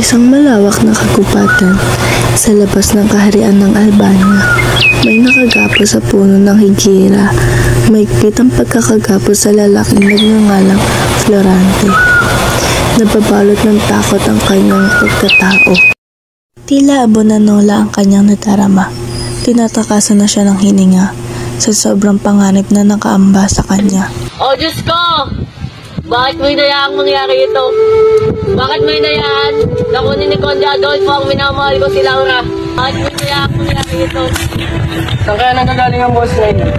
isang malawak na kagubatan sa labas ng kaharian ng Albania. May nakagapo sa puno ng higira. Mahigpit ang pagkakagapo sa lalaking nagngangalang Florante. Nababalot ng takot ang kanyang pagkatao. Tila abonanola ang kanyang nadarama. Tinatakasan na siya ng hininga sa sobrang panganib na nakaamba sa kanya. Oh, Diyos ko! Bakit mo inayaang mangyari ito? Bakit mo inayaan? Nakunin ni Conde Adolfo ang minamahal ko si Laura. Bakit mo inayaang mangyari ito? Saan kaya nanggagaling ang boss na yun?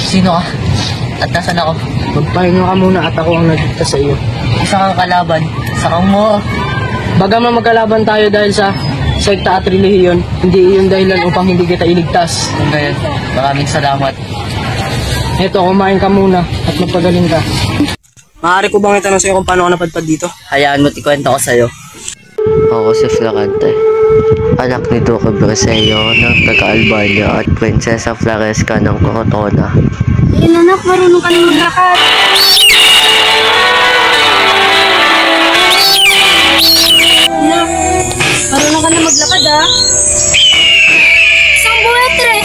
Sino ka? At nasan ako? Magpahinga ka muna at ako ang nagdikta sa iyo. Isa kang kalaban. Isa kang mo. Bagaman magkalaban tayo dahil sa sekta at relihiyon, hindi iyon dahilan upang hindi kita iligtas. Ngayon, maraming salamat. Eto, kumain ka muna at magpagaling ka. Maaari ko bang itanong sa iyo kung paano ka napadpad dito? Hayaan mo't ikwento ko sa'yo. Ako si Florante, anak ni Duque Briseño ng taga-Albania at Prinsesa Floresca ng Cortona. Anak, marunong ka na maglakad. Anak, marunong ka na maglakad, ha? Isang buwetre!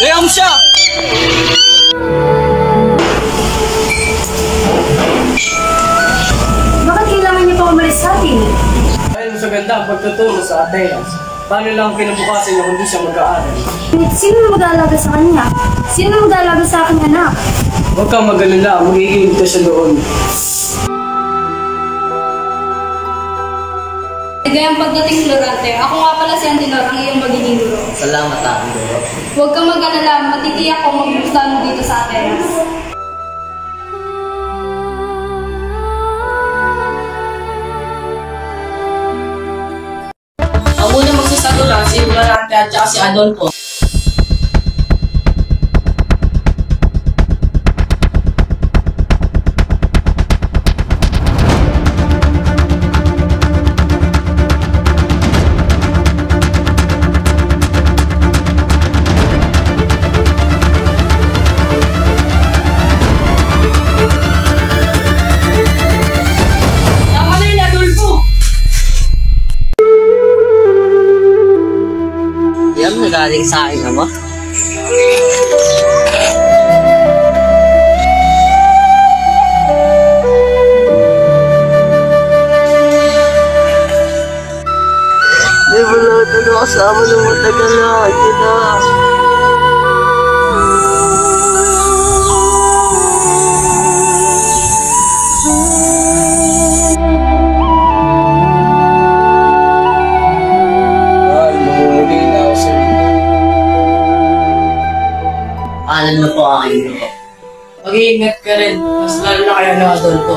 Layam siya! Bakit kailangan niyo pa umalis sa atin? Dahil sa ganda ang pagtuturo sa Atenas, paano lang kinabukasan niya kung di siya mag-aaral? Sino mag-aalaga sa kanya? Sino mag-aalaga sa aking anak? Huwag kang mag-alala, magiging ito siya doon. Gayang pagdating, Florante, ako nga pala si Antinor, ang iyong magiging guro. Salamat, aking guro. Huwag kang mag-alala, matitiyak ko magbustahan mo dito sa Atenas. Ang unang magsasadula si Florante at saka si Adolfo. Yan, nagaling sa akin, ama. Di ba lahat na kasama ng matagal na akin na? Alam na po aking guro. Mag-iingat ka rin, mas lalo na kayo ng Adolfo.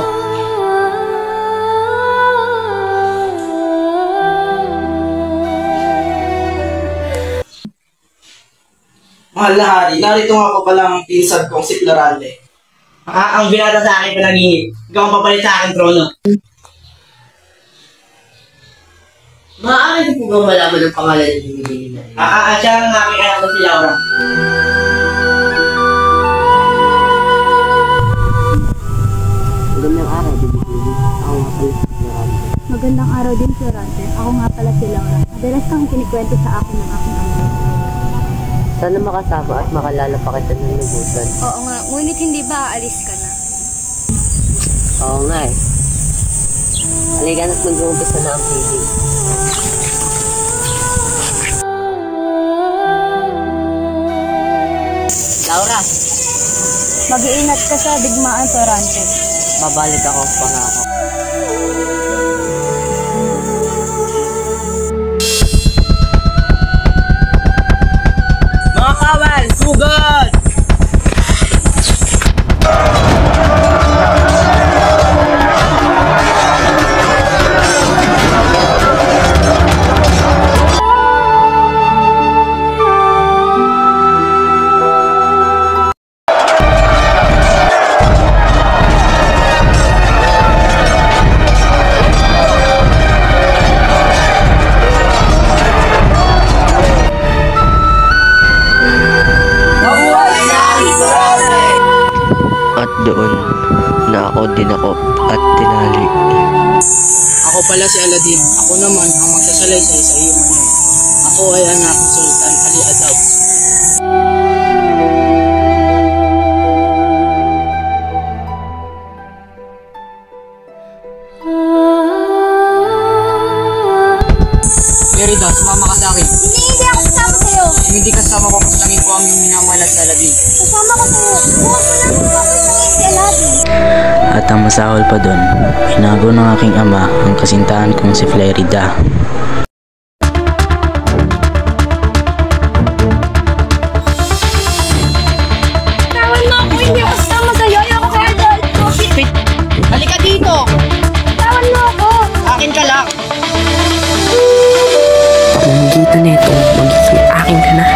Mahal na hari, narito nga pa palang pinsan kong si Florante. Ang binata sa akin panaginip. Ikaw ang papalit sa akin trono. Maaari ko po ba malaman ang pangalan ng binibili na rin? Siya ang aking anak na si Laura. Magandang araw din, Florante. Ako nga pala si Laura. Madalas kang kinikwento sa akin ng aking ama. Sana makasama at makalala pa kita ng lubusan. Oo nga, ngunit hindi ba aalis ka na? Oo nga eh. Halika na't mag-uumpisa na ang piling. Laura, Mag-iingat ka sa digmaan, Florante. Babalik ako, pangako. Mga kawal, sugod! at tinali. Ako pala si Aladdin. Ako naman ang magsasalaysay sa iyong ano. Ako ay anak ni Sultan Ali Adab. Merida, sumama ka sa akin. Hindi ako kasama sa'yo. Kung hindi kasama ko, pasalangin ko ang iyong minamahal at si Aladdin. Kasama ko sa'yo. Bukas mo lang papasangin si Aladdin. At ang masahol pa dun, inago ng aking ama ang kasintahan kong si Flerida. Tawan mo ako, hindi ako kasama sa'yo. Ayoko kay Adolfo. Halika dito! Tawan mo ako. Akin ka lang! Pamamagitan nito, magiging akin ka na.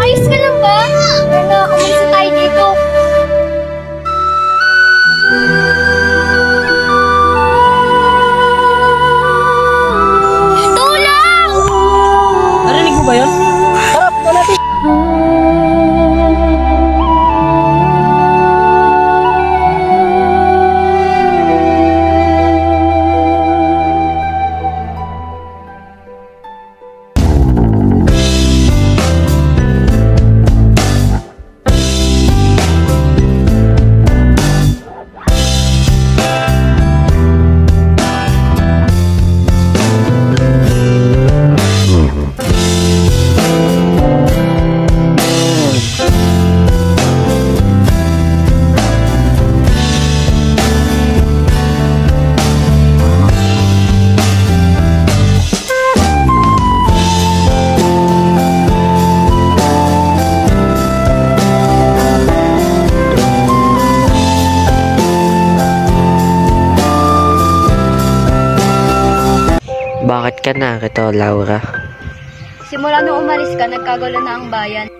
Ayos ka lang ba? Rana, umalis na tayo dito. Tulong! Narinig mo ba yun? Tara, punta natin! Bakit ka narito, Laura? Simula nung umalis ka, nagkagulo na ang bayan.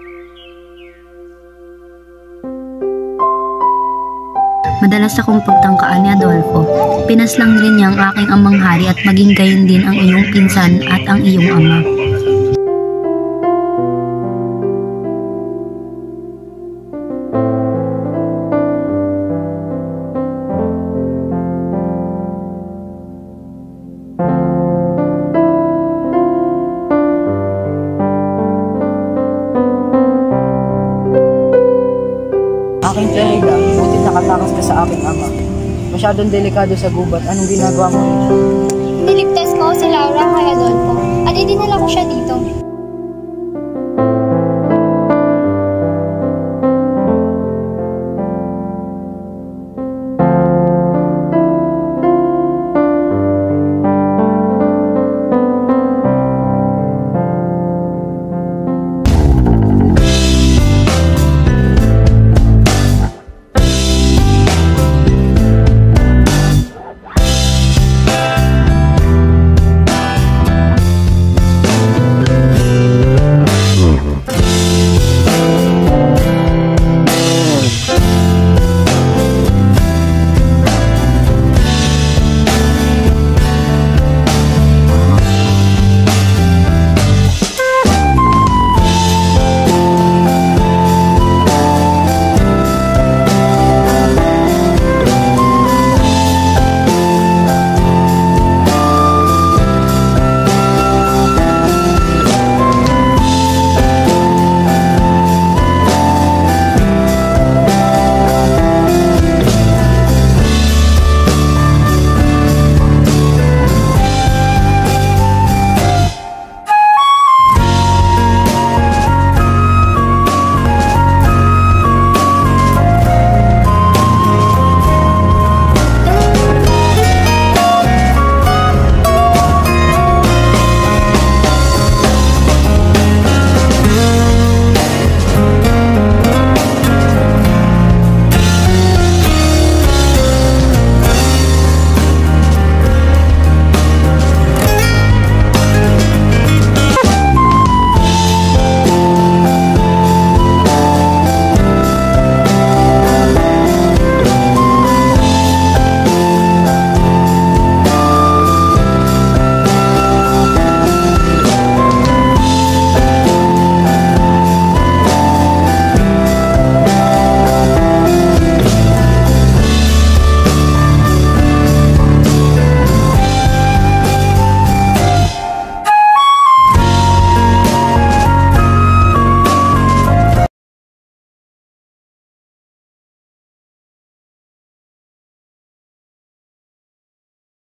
Madalas akong pagtangkaan ni Adolfo. Pinaslang rin niya ang aking amang hari at maging gayon din ang iyong pinsan at ang iyong ama. Aking Flerida, buti nakatakas ka sa aking ama. Masyadong delikado sa gubat. Anong ginagawa mo rin? Niligtas ko si Laura kay Adolfo at idinala ko siya dito.